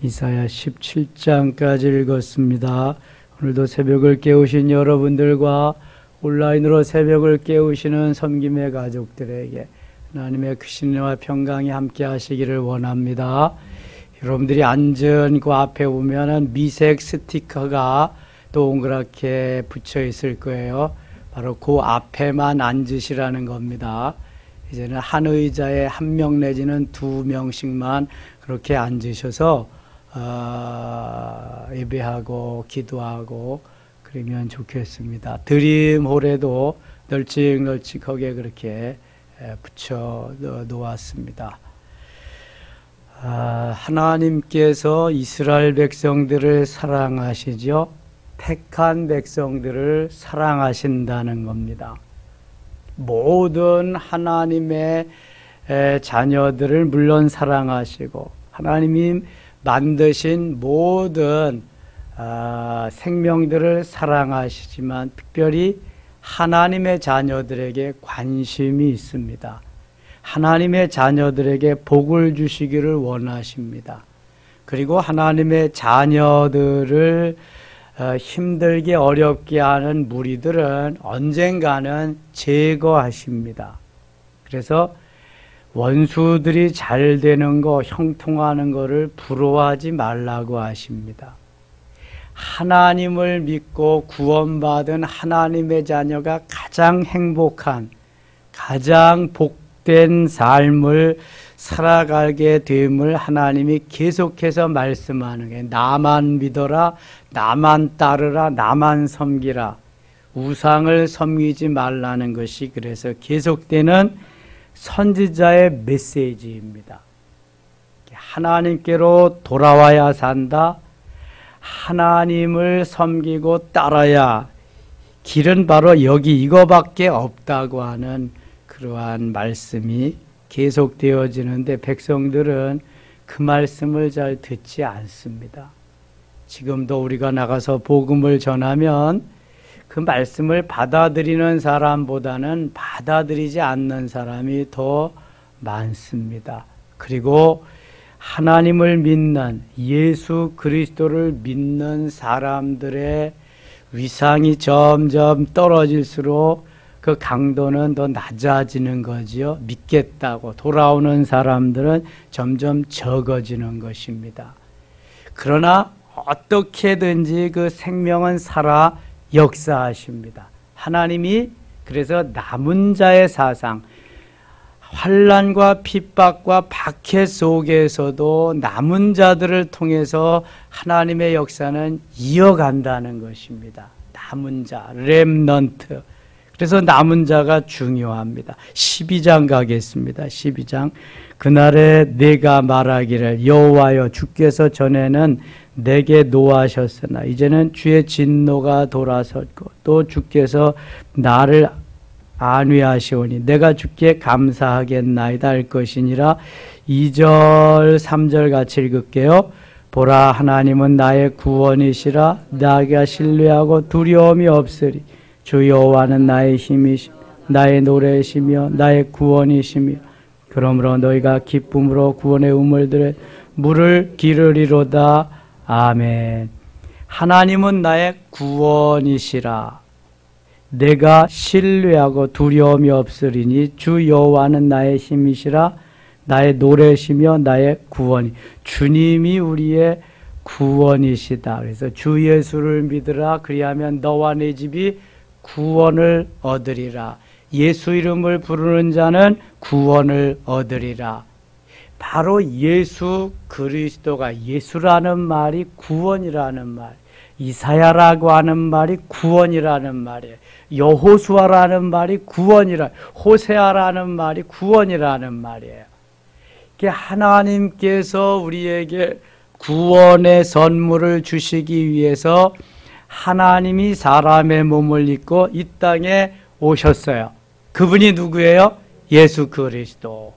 이사야 17장까지 읽었습니다. 오늘도 새벽을 깨우신 여러분들과 온라인으로 새벽을 깨우시는 섬김의 가족들에게 하나님의 크신 은혜와 평강이 함께 하시기를 원합니다. 여러분들이 앉은 그 앞에 보면은 미색 스티커가 동그랗게 붙여 있을 거예요. 바로 그 앞에만 앉으시라는 겁니다. 이제는 한 의자에 한 명 내지는 두 명씩만 그렇게 앉으셔서 예배하고 기도하고 그러면 좋겠습니다. 드림홀에도 널찍널찍하게 그렇게 붙여 놓았습니다. 하나님께서 이스라엘 백성들을 사랑하시죠. 택한 백성들을 사랑하신다는 겁니다. 모든 하나님의 자녀들을 물론 사랑하시고 하나님이 만드신 모든 생명들을 사랑하시지만 특별히 하나님의 자녀들에게 관심이 있습니다. 하나님의 자녀들에게 복을 주시기를 원하십니다. 그리고 하나님의 자녀들을 힘들게 어렵게 하는 무리들은 언젠가는 제거하십니다. 그래서 원수들이 잘 되는 거, 형통하는 거를 부러워하지 말라고 하십니다. 하나님을 믿고 구원받은 하나님의 자녀가 가장 행복한, 가장 복된 삶을 살아가게 됨을 하나님이 계속해서 말씀하는 게 나만 믿어라, 나만 따르라, 나만 섬기라, 우상을 섬기지 말라는 것이 그래서 계속되는 선지자의 메시지입니다. 하나님께로 돌아와야 산다. 하나님을 섬기고 따라야 길은 바로 여기 이거밖에 없다고 하는 그러한 말씀이 계속되어지는데 백성들은 그 말씀을 잘 듣지 않습니다. 지금도 우리가 나가서 복음을 전하면 그 말씀을 받아들이는 사람보다는 받아들이지 않는 사람이 더 많습니다. 그리고 하나님을 믿는 예수 그리스도를 믿는 사람들의 위상이 점점 떨어질수록 그 강도는 더 낮아지는 거지요. 믿겠다고 돌아오는 사람들은 점점 적어지는 것입니다. 그러나 어떻게든지 그 생명은 살아 역사하십니다. 하나님이 그래서 남은 자의 사상, 환난과 핍박과 박해 속에서도 남은 자들을 통해서 하나님의 역사는 이어간다는 것입니다. 남은 자, 렘넌트. 그래서 남은 자가 중요합니다. 12장 가겠습니다. 12장. 그날에 내가 말하기를 여호와여 주께서 전에는 내게 노하셨으나 이제는 주의 진노가 돌아섰고 또 주께서 나를 안위하시오니 내가 주께 감사하겠나이다 할 것이니라. 2절 3절 같이 읽을게요. 보라 하나님은 나의 구원이시라. 내가 신뢰하고 두려움이 없으리. 주 여호와는 나의 힘이시며 나의 노래이시며 나의 구원이시며 그러므로 너희가 기쁨으로 구원의 우물들에 물을 기르리로다. 아멘. 하나님은 나의 구원이시라. 내가 신뢰하고 두려움이 없으리니 주 여호와는 나의 힘이시라. 나의 노래시며 나의 구원이. 주님이 우리의 구원이시다. 그래서 주 예수를 믿으라. 그리하면 너와 네 집이 구원을 얻으리라. 예수 이름을 부르는 자는 구원을 얻으리라. 바로 예수 그리스도가, 예수라는 말이 구원이라는 말, 이사야라고 하는 말이 구원이라는 말이에요. 여호수아라는 말이 구원이라, 호세아라는 말이 구원이라는 말이에요. 하나님께서 우리에게 구원의 선물을 주시기 위해서 하나님이 사람의 몸을 입고 이 땅에 오셨어요. 그분이 누구예요? 예수 그리스도.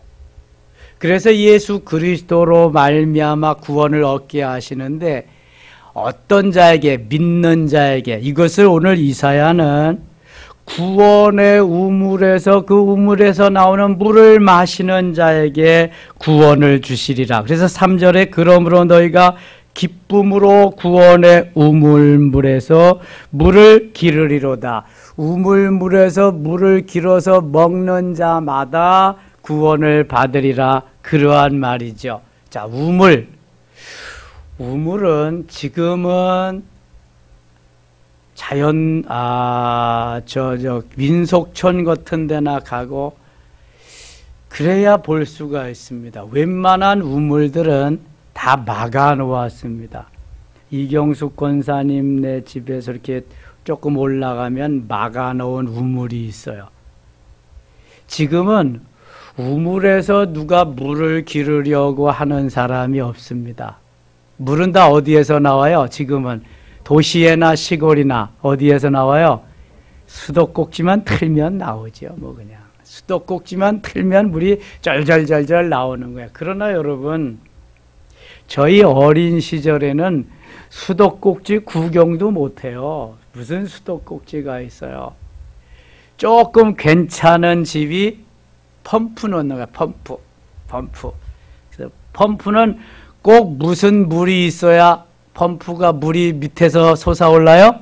그래서 예수 그리스도로 말미암아 구원을 얻게 하시는데 어떤 자에게, 믿는 자에게, 이것을 오늘 이사야는 구원의 우물에서, 그 우물에서 나오는 물을 마시는 자에게 구원을 주시리라. 그래서 3절에 그러므로 너희가 기쁨으로 구원의 우물물에서 물을 기르리로다. 우물물에서 물을 길어서 먹는 자마다 구원을 받으리라. 그러한 말이죠. 자, 우물은 지금은 자연, 민속촌 같은 데나 가고 그래야 볼 수가 있습니다. 웬만한 우물들은 다 막아 놓았습니다. 이경숙 권사님네 집에서 이렇게 조금 올라가면 막아 놓은 우물이 있어요. 지금은 우물에서 누가 물을 기르려고 하는 사람이 없습니다. 물은 다 어디에서 나와요? 지금은 도시에나 시골이나 어디에서 나와요? 수도꼭지만 틀면 나오죠. 뭐 그냥 수도꼭지만 틀면 물이 쩔쩔쩔쩔 나오는 거예요. 그러나 여러분, 저희 어린 시절에는 수도꼭지 구경도 못해요. 무슨 수도꼭지가 있어요? 조금 괜찮은 집이 펌프 넣는 거예요. 펌프. 그래서 펌프는 꼭 무슨 물이 있어야 펌프가 물이 밑에서 솟아올라요?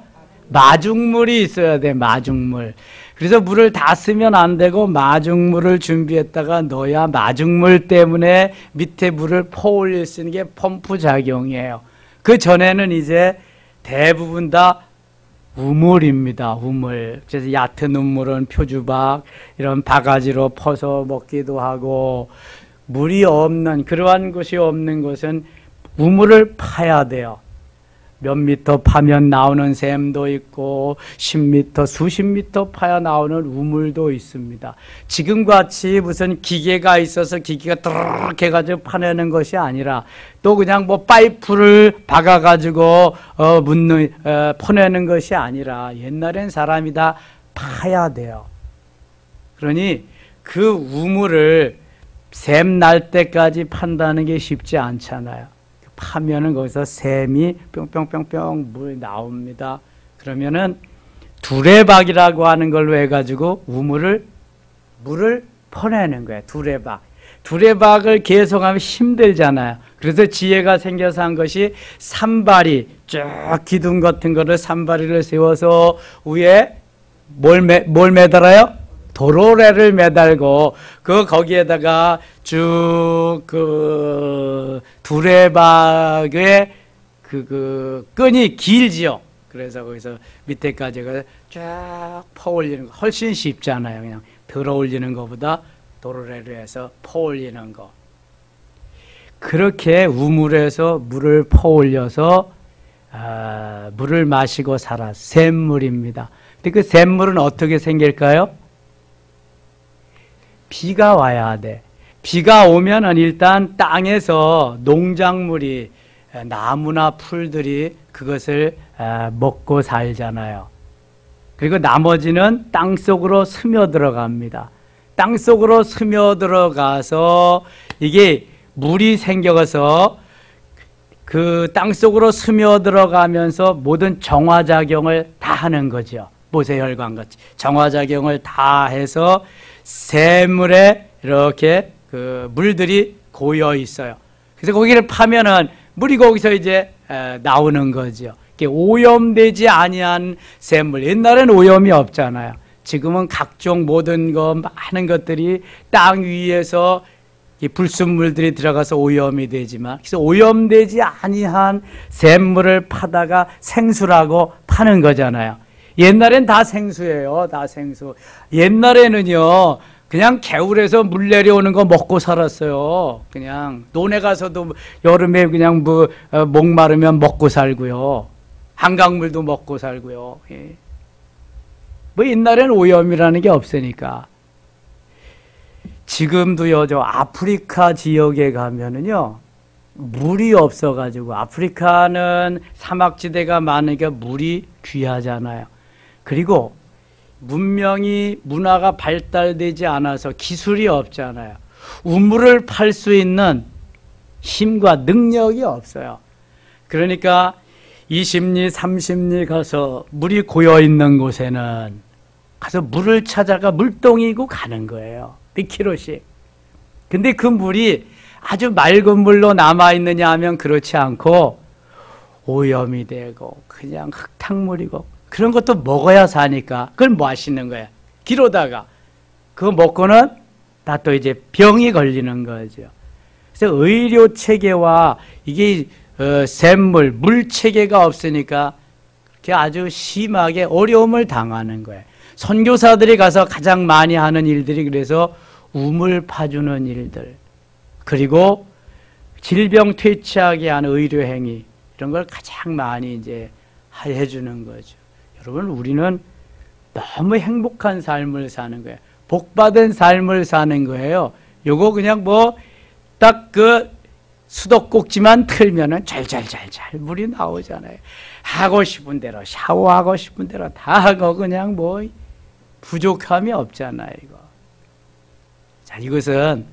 마중물이 있어야 돼. 마중물. 그래서 물을 다 쓰면 안 되고 마중물을 준비했다가 넣어야 마중물 때문에 밑에 물을 퍼올릴 수 있는 게 펌프 작용이에요. 그 전에는 이제 대부분 다 우물입니다. 우물. 그래서 얕은 우물은 표주박 이런 바가지로 퍼서 먹기도 하고, 물이 없는, 그러한 곳이 없는 곳은 우물을 파야 돼요. 몇 미터 파면 나오는 샘도 있고 10미터, 수십 미터 파야 나오는 우물도 있습니다. 지금같이 무슨 기계가 있어서 기계가 드르륵 해가지고 파내는 것이 아니라 또 그냥 뭐 파이프를 박아가지고 퍼내는 것이 아니라 옛날엔 사람이 다 파야 돼요. 그러니 그 우물을 샘 날 때까지 판다는 게 쉽지 않잖아요. 파면은 거기서 샘이 뿅뿅뿅뿅 물이 나옵니다. 그러면은 두레박이라고 하는 걸로 해가지고 물을 퍼내는 거예요. 두레박을 계속하면 힘들잖아요. 그래서 지혜가 생겨서 한 것이 산바리, 쭉 기둥 같은 거를 산바리를 세워서 위에 뭘 매달아요? 도로래를 매달고 거기에다가 쭉 두레박의 끈이 길지요. 그래서 거기서 밑에까지 쫙 퍼올리는 거 훨씬 쉽잖아요. 그냥 들어올리는 것보다 도로래로 해서 퍼올리는 거. 그렇게 우물에서 물을 퍼올려서 물을 마시고 살아. 샘물입니다. 근데 그 샘물은 어떻게 생길까요? 비가 와야 돼. 비가 오면은 일단 땅에서 농작물이, 나무나 풀들이 그것을 먹고 살잖아요. 그리고 나머지는 땅 속으로 스며들어갑니다. 땅 속으로 스며들어가서 이게 물이 생겨서 그 땅 속으로 스며들어가면서 모든 정화작용을 다 하는 거죠. 모세혈관같이 정화작용을 다 해서 샘물에 이렇게 그 물들이 고여 있어요. 그래서 거기를 파면은 물이 거기서 이제 나오는 거죠. 오염되지 아니한 샘물. 옛날엔 오염이 없잖아요. 지금은 각종 모든 많은 것들이 땅 위에서 불순물들이 들어가서 오염이 되지만, 그래서 오염되지 아니한 샘물을 파다가 생수라고 파는 거잖아요. 옛날엔 다 생수예요. 다 생수. 옛날에는요, 그냥 개울에서 물 내려오는 거 먹고 살았어요. 그냥 논에 가서도 여름에 그냥 목마르면 먹고 살고요. 한강물도 먹고 살고요. 예. 뭐 옛날엔 오염이라는 게 없으니까. 지금도요, 저 아프리카 지역에 가면은요, 물이 없어가지고, 아프리카는 사막지대가 많으니까 물이 귀하잖아요. 그리고 문화가 발달되지 않아서 기술이 없잖아요. 우물을 팔 수 있는 힘과 능력이 없어요. 그러니까 20리, 30리 가서 물이 고여 있는 곳에는 가서 물을 찾아가 물동이고 가는 거예요. 100km씩. 근데 그 물이 아주 맑은 물로 남아있느냐 하면 그렇지 않고 오염이 되고 그냥 흙탕물이고 그런 것도 먹어야 사니까 그걸 맛있는 거야. 기로다가 그거 먹고는 다 또 이제 병이 걸리는 거죠. 그래서 의료 체계와 이게 샘물, 물 체계가 없으니까 그렇게 아주 심하게 어려움을 당하는 거예요. 선교사들이 가서 가장 많이 하는 일들이 그래서 우물 파주는 일들, 그리고 질병 퇴치하게 하는 의료 행위, 이런 걸 가장 많이 이제 해주는 거죠. 여러분, 우리는 너무 행복한 삶을 사는 거예요. 복받은 삶을 사는 거예요. 요거 그냥 뭐 딱 그 수도꼭지만 틀면은 잘잘잘잘 물이 나오잖아요. 하고 싶은 대로 샤워하고 싶은 대로 다 하고 그냥 뭐 부족함이 없잖아요, 이거. 자, 이것은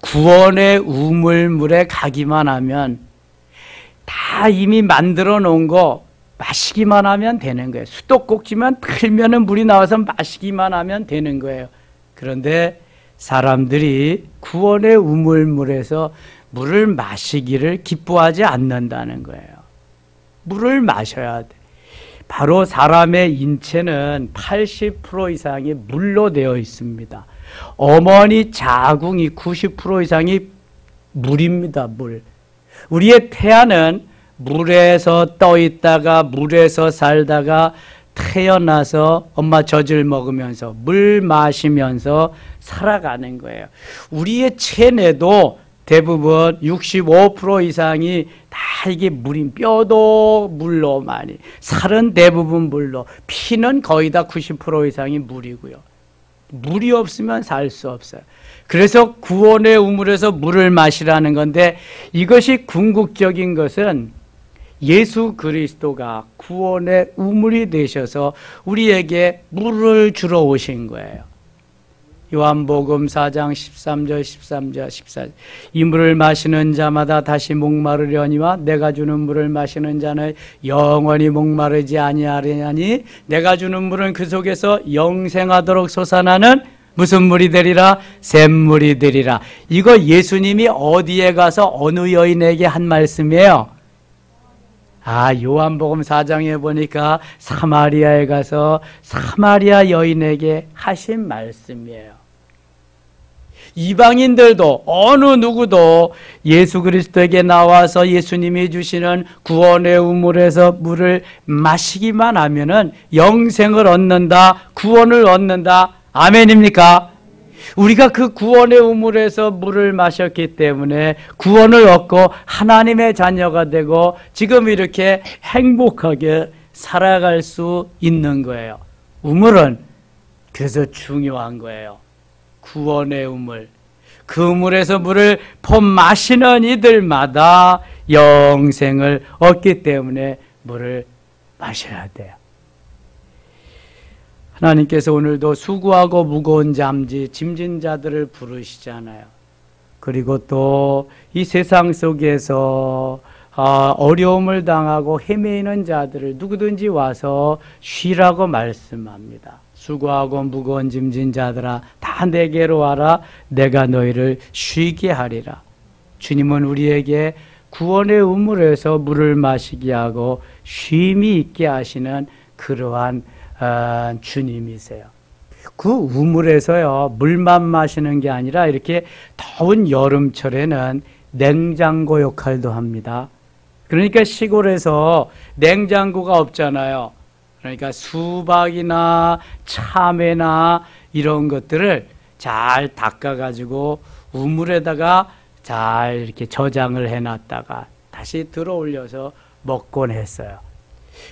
구원의 우물물에 가기만 하면 다 이미 만들어 놓은 거 마시기만 하면 되는 거예요. 수도꼭지만 틀면은 물이 나와서 마시기만 하면 되는 거예요. 그런데 사람들이 구원의 우물물에서 물을 마시기를 기뻐하지 않는다는 거예요. 물을 마셔야 돼. 바로 사람의 인체는 80% 이상이 물로 되어 있습니다. 어머니 자궁이 90% 이상이 물입니다. 물. 우리의 태아는 물에서 떠 있다가 물에서 살다가 태어나서 엄마 젖을 먹으면서 물 마시면서 살아가는 거예요. 우리의 체내도 대부분 65% 이상이 다 이게 물인, 뼈도 물로 많이, 살은 대부분 물로, 피는 거의 다 90% 이상이 물이고요. 물이 없으면 살 수 없어요. 그래서 구원의 우물에서 물을 마시라는 건데, 이것이 궁극적인 것은 예수 그리스도가 구원의 우물이 되셔서 우리에게 물을 주러 오신 거예요. 요한복음 4장 13절 14절 이 물을 마시는 자마다 다시 목마르려니와 내가 주는 물을 마시는 자는 영원히 목마르지 아니하리니 내가 주는 물은 그 속에서 영생하도록 솟아나는 무슨 물이 되리라? 샘물이 되리라. 이거 예수님이 어디에 가서 어느 여인에게 한 말씀이에요? 요한복음 4장에 보니까 사마리아에 가서 사마리아 여인에게 하신 말씀이에요. 이방인들도 어느 누구도 예수 그리스도에게 나와서 예수님이 주시는 구원의 우물에서 물을 마시기만 하면은 영생을 얻는다, 구원을 얻는다. 아멘입니까? 우리가 그 구원의 우물에서 물을 마셨기 때문에 구원을 얻고 하나님의 자녀가 되고 지금 이렇게 행복하게 살아갈 수 있는 거예요. 우물은 그래서 중요한 거예요. 구원의 우물. 그 우물에서 물을 폼 마시는 이들마다 영생을 얻기 때문에 물을 마셔야 돼요. 하나님께서 오늘도 수고하고 무거운 짐진 자들을 부르시잖아요. 그리고 또 이 세상 속에서 어려움을 당하고 헤매이는 자들을 누구든지 와서 쉬라고 말씀합니다. 수고하고 무거운 짐진 자들아 다 내게로 와라. 내가 너희를 쉬게 하리라. 주님은 우리에게 구원의 우물에서 물을 마시게 하고 쉼이 있게 하시는 그러한 주님이세요. 그 우물에서요, 물만 마시는 게 아니라 이렇게 더운 여름철에는 냉장고 역할도 합니다. 그러니까 시골에서 냉장고가 없잖아요. 그러니까 수박이나 참외나 이런 것들을 잘 닦아가지고 우물에다가 잘 이렇게 저장을 해놨다가 다시 들어 올려서 먹곤 했어요.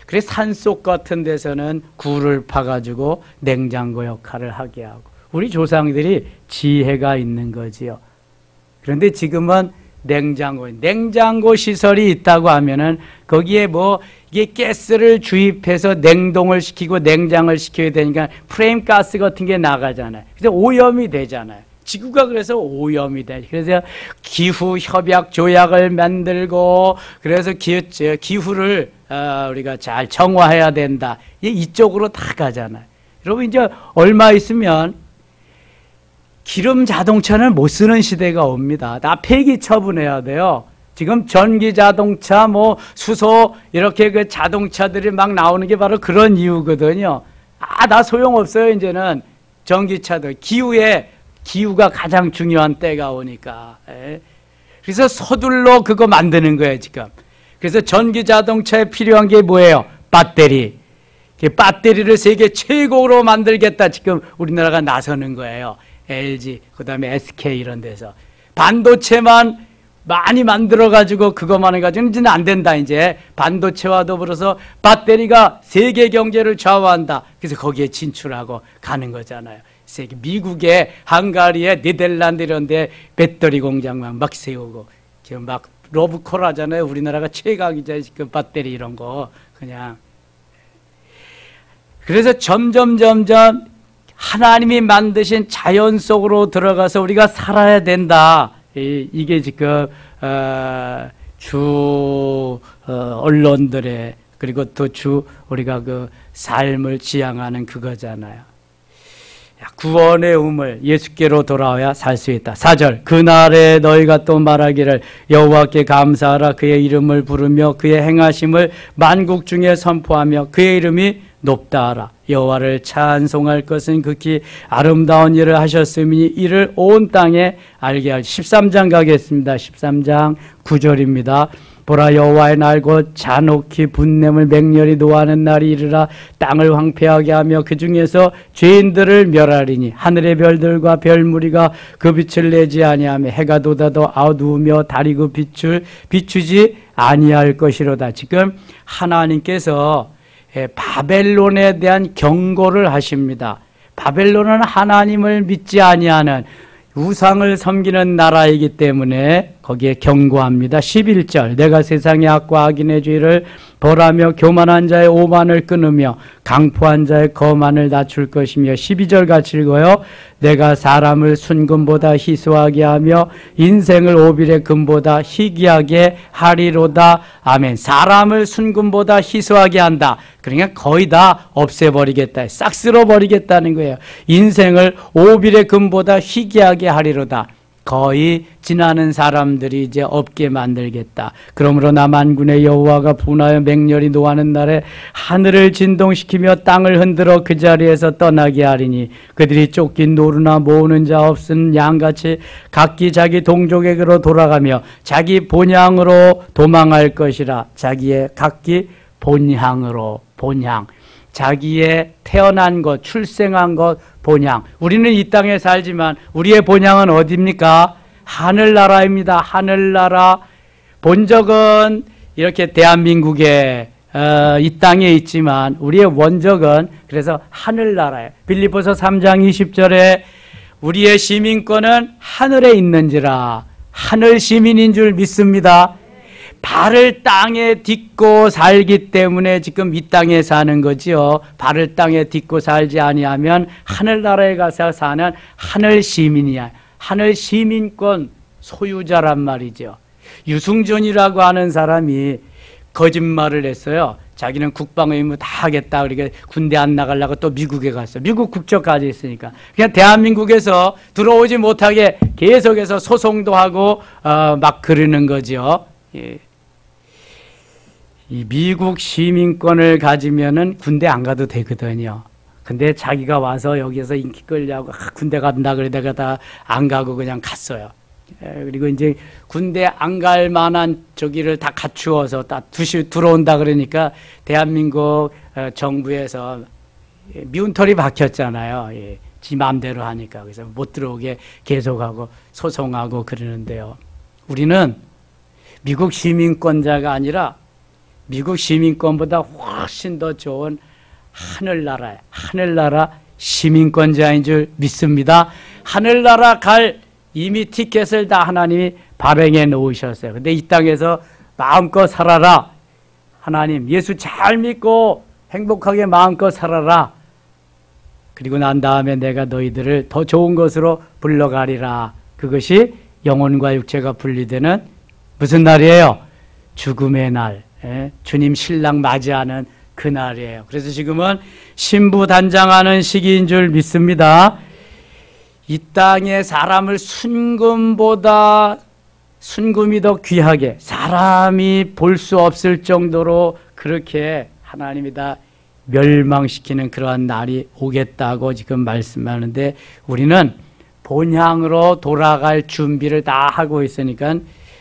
그래서 산속 같은 데서는 굴을 파가지고 냉장고 역할을 하게 하고 우리 조상들이 지혜가 있는 거지요. 그런데 지금은 냉장고 시설이 있다고 하면은 거기에 뭐 이게 가스를 주입해서 냉동을 시키고 냉장을 시켜야 되니까 프레임 가스 같은 게 나가잖아요. 그래서 오염이 되잖아요. 지구가 그래서 오염이 돼. 그래서 기후 협약 조약을 만들고 그래서 기후를 우리가 잘 정화해야 된다. 이쪽으로 다 가잖아요. 여러분 이제 얼마 있으면 기름 자동차는 못 쓰는 시대가 옵니다. 다 폐기 처분해야 돼요. 지금 전기 자동차, 뭐 수소 이렇게 그 자동차들이 막 나오는 게 바로 그런 이유거든요. 나 소용없어요. 이제는 전기차들 기후가 가장 중요한 때가 오니까. 그래서 서둘러 그거 만드는 거예요, 지금. 그래서 전기 자동차에 필요한 게 뭐예요? 배터리. 배터리를 세계 최고로 만들겠다. 지금 우리나라가 나서는 거예요. LG, 그 다음에 SK 이런 데서. 반도체만 많이 만들어가지고 그것만 해가지고는 이제는 안 된다. 이제 반도체와 더불어서 배터리가 세계 경제를 좌우한다. 그래서 거기에 진출하고 가는 거잖아요. 세계 미국의 헝가리에 네덜란드 이런 데 배터리 공장만 막 세우고 지금 막 러브콜 하잖아요. 우리나라가 최강이죠. 지금 배터리 이런 거 그냥. 그래서 점점 하나님이 만드신 자연 속으로 들어가서 우리가 살아야 된다. 이게 지금 언론들의 그리고 또 우리가 그 삶을 지향하는 그거잖아요. 구원의 우물 예수께로 돌아와야 살 수 있다. 4절 그날에 너희가 또 말하기를 여호와께 감사하라. 그의 이름을 부르며 그의 행하심을 만국 중에 선포하며 그의 이름이 높다 하라. 여호와를 찬송할 것은 극히 아름다운 일을 하셨으니 이를 온 땅에 알게 할. 13장 가겠습니다. 13장 9절입니다. 보라 여호와의 날 곧 잔혹히 분냄을 맹렬히 노하는 날이 이르라. 땅을 황폐하게 하며 그 중에서 죄인들을 멸하리니 하늘의 별들과 별무리가 그 빛을 내지 아니하며 해가 돋아도 어두우며 달이 그 빛을 비추지 아니할 것이로다. 지금 하나님께서 바벨론에 대한 경고를 하십니다. 바벨론은 하나님을 믿지 아니하는 우상을 섬기는 나라이기 때문에 거기에 경고합니다. 11절 내가 세상의 악과 악인의 죄를 벌하며 교만한 자의 오만을 끊으며 강포한 자의 거만을 낮출 것이며 12절 같이 읽어요. 내가 사람을 순금보다 희소하게 하며 인생을 오빌의 금보다 희귀하게 하리로다. 아멘. 사람을 순금보다 희소하게 한다. 그러니까 거의 다 없애버리겠다. 싹 쓸어버리겠다는 거예요. 인생을 오빌의 금보다 희귀하게 하리로다. 거의 지나는 사람들이 이제 없게 만들겠다. 그러므로 나 만군의 여호와가 분하여 맹렬히 노하는 날에 하늘을 진동시키며 땅을 흔들어 그 자리에서 떠나게 하리니 그들이 쫓긴 노루나 모으는 자 없은 양같이 각기 자기 동족에게로 돌아가며 자기 본향으로 도망할 것이라. 자기의 각기 본향으로. 본향. 자기의 태어난 것, 출생한 것, 본향. 우리는 이 땅에 살지만 우리의 본향은 어디입니까? 하늘나라입니다. 하늘나라. 본적은 이렇게 대한민국에 이 땅에 있지만 우리의 원적은 그래서 하늘나라예요. 빌립보서 3장 20절에 우리의 시민권은 하늘에 있는지라. 하늘 시민인 줄 믿습니다. 발을 땅에 딛고 살기 때문에 지금 이 땅에 사는 거지요. 발을 땅에 딛고 살지 아니하면 하늘나라에 가서 사는 하늘 시민이야. 하늘 시민권 소유자란 말이죠. 유승준이라고 하는 사람이 거짓말을 했어요. 자기는 국방의무 다 하겠다. 그러니까 군대 안 나가려고 또 미국에 갔어요. 미국 국적까지 있으니까. 그냥 대한민국에서 들어오지 못하게 계속해서 소송도 하고 막 그러는 거죠. 예. 이 미국 시민권을 가지면은 군대 안 가도 되거든요. 근데 자기가 와서 여기서 인기 끌려고 군대 간다 그러다가 다 안 가고 그냥 갔어요. 그리고 이제 군대 안 갈 만한 저기를 다 갖추어서 다 들어온다 그러니까 대한민국 정부에서 미운 털이 박혔잖아요. 예. 지 마음대로 하니까. 그래서 못 들어오게 계속하고 소송하고 그러는데요. 우리는 미국 시민권자가 아니라 미국 시민권보다 훨씬 더 좋은 하늘나라 시민권자인 줄 믿습니다. 하늘나라 갈 이미 티켓을 다 하나님이 발행해 놓으셨어요. 근데 이 땅에서 마음껏 살아라. 하나님 예수 잘 믿고 행복하게 마음껏 살아라. 그리고 난 다음에 내가 너희들을 더 좋은 것으로 불러가리라. 그것이 영혼과 육체가 분리되는 무슨 날이에요? 죽음의 날. 주님 신랑 맞이하는 그날이에요. 그래서 지금은 신부단장하는 시기인 줄 믿습니다. 이 땅에 사람을 순금보다 순금이 더 귀하게 사람이 볼 수 없을 정도로 그렇게 하나님이 다 멸망시키는 그러한 날이 오겠다고 지금 말씀하는데, 우리는 본향으로 돌아갈 준비를 다 하고 있으니까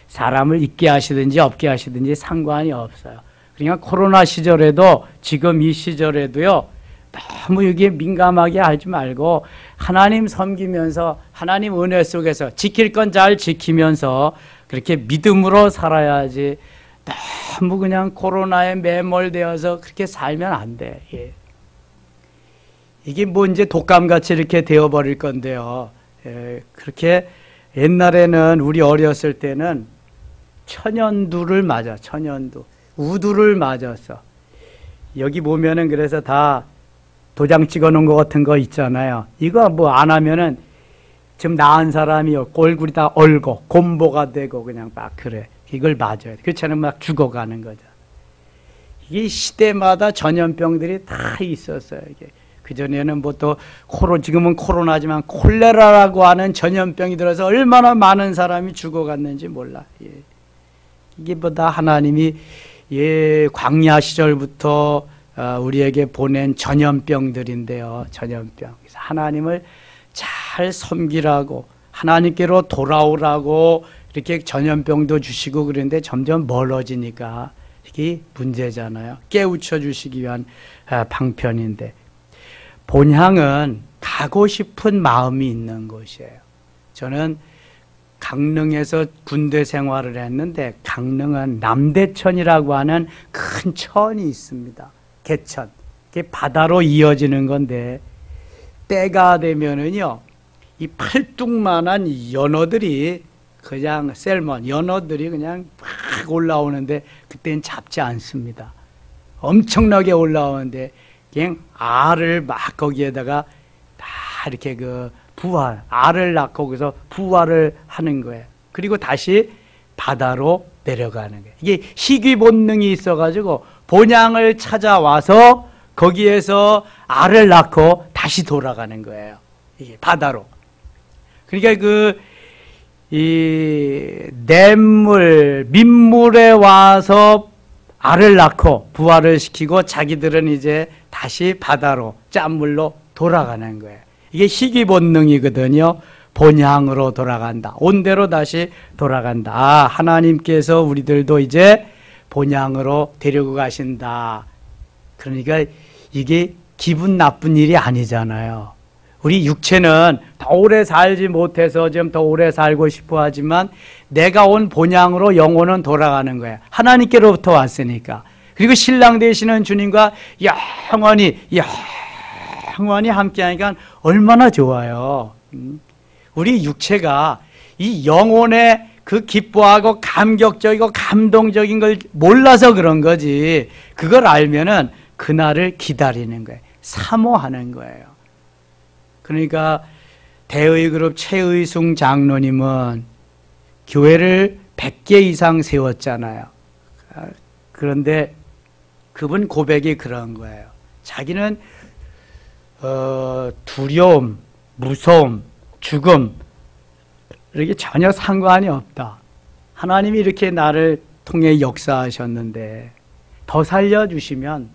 사람을 있게 하시든지 없게 하시든지 상관이 없어요. 그러니까 코로나 시절에도, 지금 이 시절에도요, 너무 여기에 민감하게 하지 말고 하나님 섬기면서 하나님 은혜 속에서 지킬 건 잘 지키면서 그렇게 믿음으로 살아야지, 너무 그냥 코로나에 매몰되어서 그렇게 살면 안 돼. 예. 이게 뭐 이제 독감같이 이렇게 되어버릴 건데요. 예. 그렇게 옛날에는, 우리 어렸을 때는 천연두를 맞아. 천연두. 우두를 맞았어. 여기 보면은 그래서 다 도장 찍어 놓은 것 같은 거 있잖아요. 이거 뭐 안 하면은 좀 나은 사람이 얼굴이 다 얼고 곰보가 되고 그냥 막 그래. 이걸 맞아야 돼. 그렇지 않으면 막 죽어가는 거죠. 이게 시대마다 전염병들이 다 있었어요. 이게 그전에는 뭐 또 지금은 코로나지만 콜레라라고 하는 전염병이 들어서 얼마나 많은 사람이 죽어갔는지 몰라. 예. 이게 보다 하나님이 광야 시절부터 우리에게 보낸 전염병들인데요. 전염병. 그래서 하나님을 잘 섬기라고, 하나님께로 돌아오라고 이렇게 전염병도 주시고 그런데 점점 멀어지니까 이게 문제잖아요. 깨우쳐 주시기 위한 방편인데, 본향은 가고 싶은 마음이 있는 곳이에요. 저는 강릉에서 군대 생활을 했는데, 강릉은 남대천이라고 하는 큰 천이 있습니다. 개천. 그게 바다로 이어지는 건데, 때가 되면은요, 이 팔뚝만한 연어들이 그냥 연어들이 그냥 막 올라오는데, 그때는 잡지 않습니다. 엄청나게 올라오는데, 그냥 알을 막 거기에다가 다 이렇게 알을 낳고 거기서 부화를 하는 거예요. 그리고 다시 바다로 내려가는 거예요. 이게 희귀 본능이 있어가지고 본향을 찾아와서 거기에서 알을 낳고 다시 돌아가는 거예요. 이게 바다로. 그러니까 민물에 와서 알을 낳고 부화를 시키고 자기들은 이제 다시 바다로, 짠물로 돌아가는 거예요. 이게 희귀 본능이거든요. 본향으로 돌아간다. 온대로 다시 돌아간다. 아, 하나님께서 우리들도 이제 본향으로 데리고 가신다. 그러니까 이게 기분 나쁜 일이 아니잖아요. 우리 육체는 더 오래 살지 못해서 좀 더 오래 살고 싶어 하지만, 내가 온 본향으로 영혼은 돌아가는 거예요. 하나님께로부터 왔으니까. 그리고 신랑 되시는 주님과 영원히 함께하니까 얼마나 좋아요. 우리 육체가 이 영혼의 그 기뻐하고 감격적이고 감동적인 걸 몰라서 그런 거지, 그걸 알면은 그날을 기다리는 거예요. 사모하는 거예요. 그러니까 대의그룹 최의숭 장로님은 교회를 100개 이상 세웠잖아요. 그런데 그분 고백이 그런 거예요. 자기는 두려움, 무서움, 죽음, 이렇게 전혀 상관이 없다. 하나님이 이렇게 나를 통해 역사하셨는데 더 살려주시면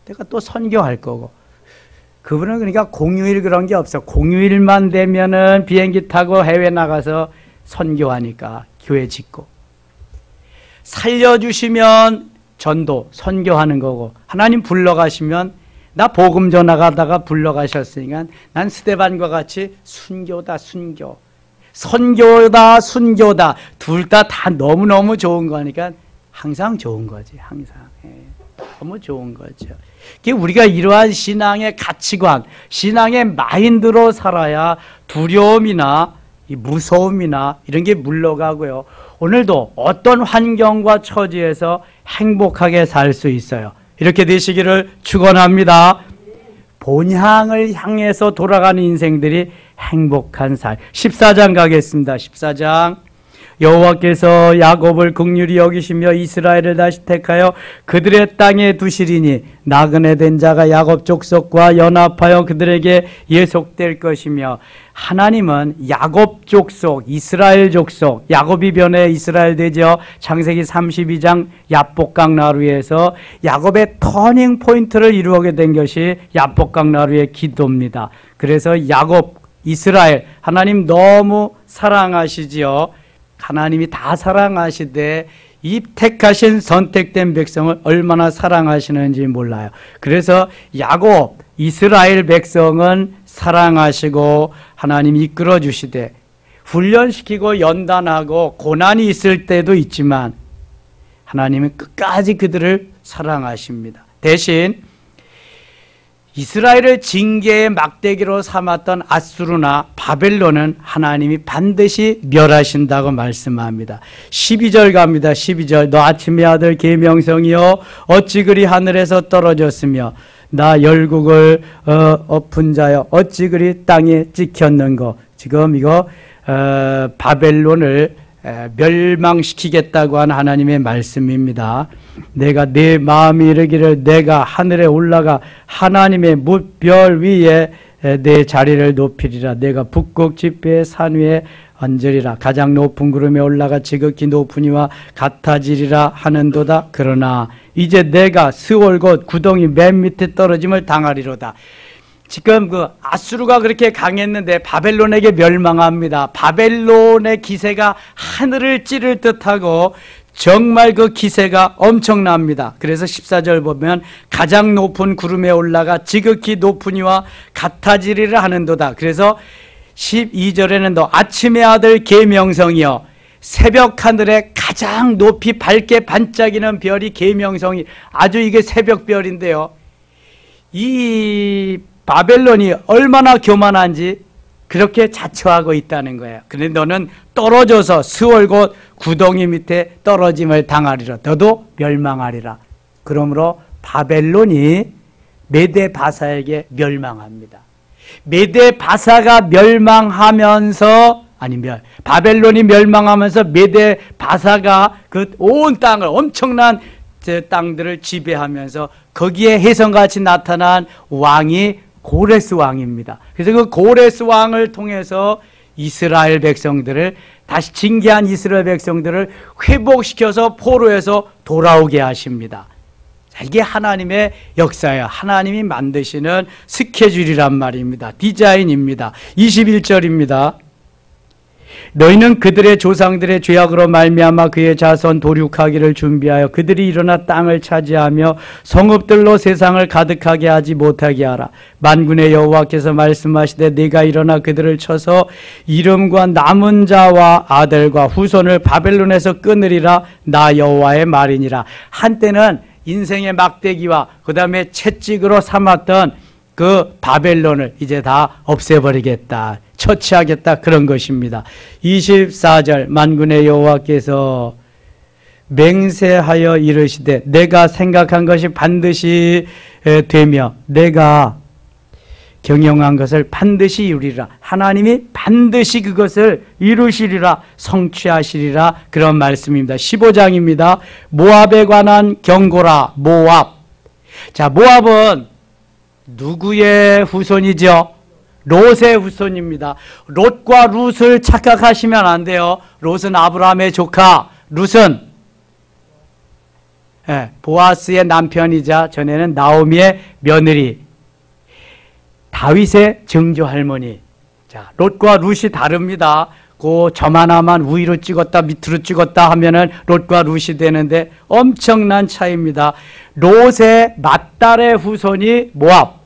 내가 또 선교할 거고. 그분은 그러니까 공휴일 그런 게 없어. 공휴일만 되면은 비행기 타고 해외 나가서 선교하니까 교회 짓고. 살려주시면 전도, 선교하는 거고, 하나님 불러가시면, 나 복음 전하다가 불러가셨으니까 난 스데반과 같이 순교다, 순교. 선교다, 순교다. 둘 다 너무너무 좋은 거니까 항상 좋은 거지, 항상. 너무 좋은 거죠. 우리가 이러한 신앙의 가치관, 신앙의 마인드로 살아야 두려움이나 무서움이나 이런 게 물러가고요. 오늘도 어떤 환경과 처지에서 행복하게 살 수 있어요. 이렇게 되시기를 축원합니다. 본향을 향해서 돌아가는 인생들이 행복한 살. 14장 가겠습니다. 14장 여호와께서 야곱을 긍휼히 여기시며 이스라엘을 다시 택하여 그들의 땅에 두시리니 나그네 된 자가 야곱 족속과 연합하여 그들에게 예속될 것이며 하나님은 야곱 족속, 이스라엘 족속, 야곱이 변해 이스라엘 되죠. 창세기 32장 야복강 나루에서 야곱의 터닝 포인트를 이루게 된 것이 야복강 나루의 기도입니다. 그래서 야곱, 이스라엘, 하나님 너무 사랑하시지요. 하나님이 다 사랑하시되 이 택하신 선택된 백성을 얼마나 사랑하시는지 몰라요. 그래서 야곱, 이스라엘 백성은 사랑하시고 하나님이 이끌어 주시되 훈련시키고 연단하고 고난이 있을 때도 있지만 하나님은 끝까지 그들을 사랑하십니다. 대신 이스라엘을 징계의 막대기로 삼았던 아수르나 바벨론은 하나님이 반드시 멸하신다고 말씀합니다. 12절 갑니다. 12절. 너 아침의 아들 계명성이여 어찌 그리 하늘에서 떨어졌으며 나 열국을 엎은 자여 어찌 그리 땅에 찍혔는고. 지금 이거 바벨론을 멸망시키겠다고 한 하나님의 말씀입니다. 내가 내 마음이 이르기를 내가 하늘에 올라가 하나님의 뭇별 위에 내 자리를 높이리라. 내가 북극 지폐의 산 위에 앉으리라. 가장 높은 구름에 올라가 지극히 높으니와 같아지리라 하는도다. 그러나 이제 내가 스올 곧 구덩이 맨 밑에 떨어짐을 당하리로다. 지금 그 아수르가 그렇게 강했는데 바벨론에게 멸망합니다. 바벨론의 기세가 하늘을 찌를 듯하고 정말 그 기세가 엄청납니다. 그래서 14절 보면 가장 높은 구름에 올라가 지극히 높으니와 같아지리라 하는도다. 그래서 12절에는 너 아침의 아들 계명성이여 새벽 하늘에 가장 높이 밝게 반짝이는 별이 계명성이 아주 이게 새벽별인데요. 이 바벨론이 얼마나 교만한지 그렇게 자처하고 있다는 거예요. 그런데 너는 떨어져서 스월 곧 구덩이 밑에 떨어짐을 당하리라. 너도 멸망하리라. 그러므로 바벨론이 메대 바사에게 멸망합니다. 메대 바사가 멸망하면서 바벨론이 멸망하면서 메대 바사가 그 온 땅을 엄청난 땅들을 지배하면서 거기에 혜성같이 나타난 왕이 고레스 왕입니다. 그래서 그 고레스 왕을 통해서 이스라엘 백성들을 다시 징계한 이스라엘 백성들을 회복시켜서 포로에서 돌아오게 하십니다. 자, 이게 하나님의 역사예요. 하나님이 만드시는 스케줄이란 말입니다. 디자인입니다. 21절입니다. 너희는 그들의 조상들의 죄악으로 말미암아 그의 자손 도륙하기를 준비하여 그들이 일어나 땅을 차지하며 성읍들로 세상을 가득하게 하지 못하게 하라. 만군의 여호와께서 말씀하시되 네가 일어나 그들을 쳐서 이름과 남은 자와 아들과 후손을 바벨론에서 끊으리라. 나 여호와의 말이니라. 한때는 인생의 막대기와 그 다음에 채찍으로 삼았던 그 바벨론을 이제 다 없애버리겠다, 처치하겠다, 그런 것입니다. 24절 만군의 여호와께서 맹세하여 이르시되 내가 생각한 것이 반드시 되며 내가 경영한 것을 반드시 이루리라. 하나님이 반드시 그것을 이루시리라, 성취하시리라, 그런 말씀입니다. 15장입니다. 모압에 관한 경고라. 모압. 자, 모압은 누구의 후손이죠? 롯의 후손입니다. 롯과 룻을 착각하시면 안 돼요. 롯은 아브라함의 조카, 룻은 보아스의 남편이자 전에는 나오미의 며느리, 다윗의 증조 할머니. 자, 롯과 룻이 다릅니다. 점 하나만 위로 찍었다 밑으로 찍었다 하면은 롯과 룻이 되는데 엄청난 차이입니다. 롯의 맏딸의 후손이 모압,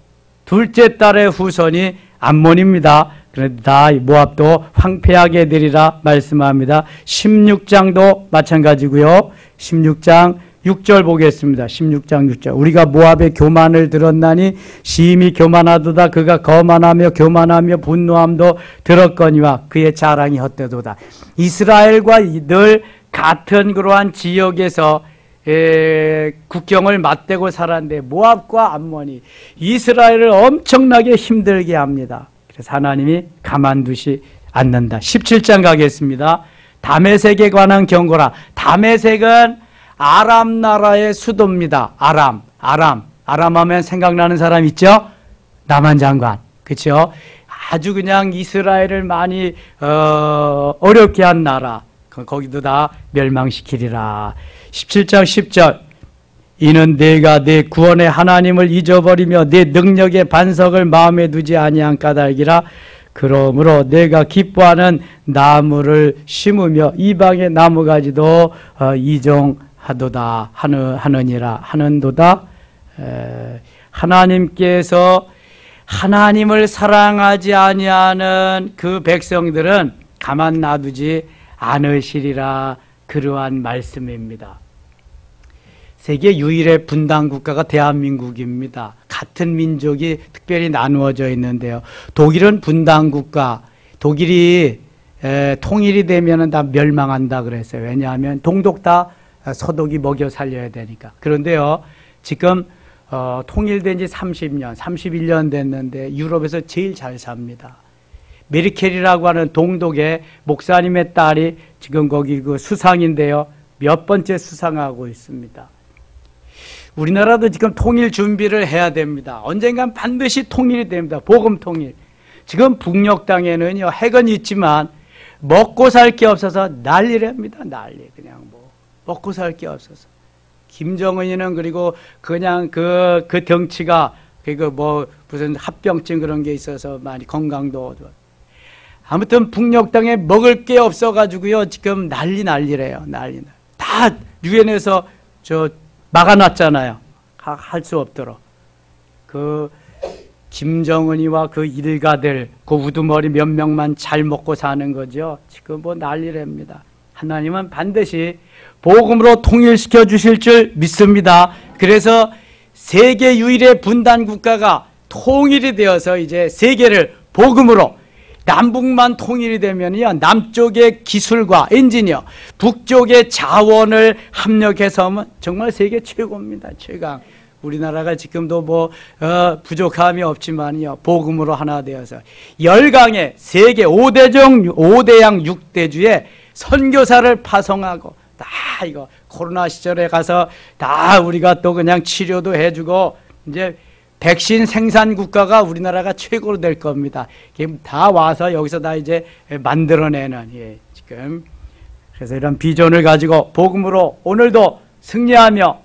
둘째 딸의 후손이 암몬입니다. 그런데 다 모압도 황폐하게 되리라 말씀합니다. 16장도 마찬가지고요. 16장 6절 보겠습니다. 16장 6절. 우리가 모압의 교만을 들었나니 심히 교만하도다. 그가 거만하며 교만하며 분노함도 들었거니와 그의 자랑이 헛되도다. 이스라엘과 늘 같은 그러한 지역에서 국경을 맞대고 살았는데 모압과 암몬이 이스라엘을 엄청나게 힘들게 합니다. 그래서 하나님이 가만두지 않는다. 17장 가겠습니다. 다메섹에 관한 경고라. 다메섹은 아람 나라의 수도입니다. 아람 하면 생각나는 사람 있죠? 남한 장관, 그렇죠? 아주 그냥 이스라엘을 많이 어렵게 한 나라, 거기도 다 멸망시키리라. 17장 10절, 이는 내가 내 구원의 하나님을 잊어버리며 내 능력의 반석을 마음에 두지 아니한 까닭이라. 그러므로 내가 기뻐하는 나무를 심으며 이방의 나무가지도 이종하도다 하는도다. 하나님께서 하나님을 사랑하지 아니하는 그 백성들은 가만 놔두지 않으시리라. 그러한 말씀입니다. 세계 유일의 분단 국가가 대한민국입니다. 같은 민족이 특별히 나누어져 있는데요. 독일은 분단 국가, 독일이 통일이 되면 다 멸망한다 그랬어요. 왜냐하면 동독 다 서독이 먹여 살려야 되니까. 그런데요, 지금 통일된 지 30년, 31년 됐는데 유럽에서 제일 잘 삽니다. 메르켈이라고 하는 동독의 목사님의 딸이 지금 거기 그 수상인데요. 몇 번째 수상하고 있습니다. 우리나라도 지금 통일 준비를 해야 됩니다. 언젠간 반드시 통일이 됩니다. 복음 통일. 지금 북녘 땅에는요, 핵은 있지만 먹고 살 게 없어서 난리랍니다. 난리. 그냥 뭐 먹고 살 게 없어서. 김정은이는 그리고 그냥 그 덩치가 그 뭐 무슨 합병증 그런 게 있어서 많이 건강도 아무튼 북녘 땅에 먹을 게 없어가지고요, 지금 난리래요. 난리. 다 유엔에서 막아놨잖아요. 할 수 없도록. 그 김정은이와 그 일가들, 그 우두머리 몇 명만 잘 먹고 사는 거죠. 지금 뭐 난리랍니다. 하나님은 반드시 복음으로 통일시켜 주실 줄 믿습니다. 그래서 세계 유일의 분단 국가가 통일이 되어서 이제 세계를 복음으로, 남북만 통일이 되면요, 남쪽의 기술과 엔지니어, 북쪽의 자원을 합력해서 하면 정말 세계 최고입니다. 최강. 우리나라가 지금도 뭐 부족함이 없지만요, 복음으로 하나 되어서 열강의 세계 5대양 6대주의 선교사를 파송하고, 다 이거 코로나 시절에 가서 다 우리가 또 그냥 치료도 해주고, 이제 백신 생산 국가가 우리나라가 최고로 될 겁니다. 다 와서 여기서 다 이제 만들어내는, 지금. 그래서 이런 비전을 가지고 복음으로 오늘도 승리하며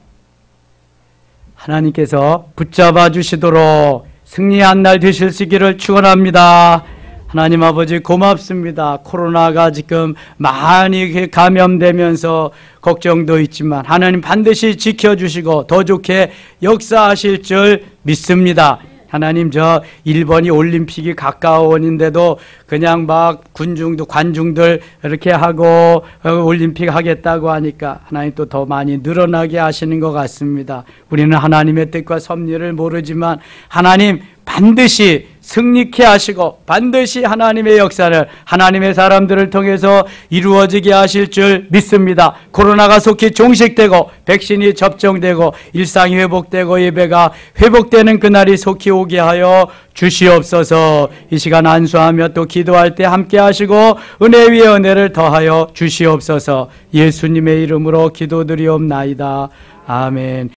하나님께서 붙잡아 주시도록 승리한 날 되실 수 있기를 축원합니다. 하나님 아버지 고맙습니다. 코로나가 지금 많이 감염되면서 걱정도 있지만 하나님 반드시 지켜주시고 더 좋게 역사하실 줄 믿습니다. 하나님, 저 일본이 올림픽이 가까워오는데도 그냥 막 관중들 이렇게 하고 올림픽 하겠다고 하니까 하나님 또 더 많이 늘어나게 하시는 것 같습니다. 우리는 하나님의 뜻과 섭리를 모르지만 하나님 반드시 승리케 하시고 반드시 하나님의 역사를 하나님의 사람들을 통해서 이루어지게 하실 줄 믿습니다. 코로나가 속히 종식되고 백신이 접종되고 일상이 회복되고 예배가 회복되는 그날이 속히 오게 하여 주시옵소서. 이 시간 안수하며 또 기도할 때 함께 하시고 은혜 위에 은혜를 더하여 주시옵소서. 예수님의 이름으로 기도드리옵나이다. 아멘.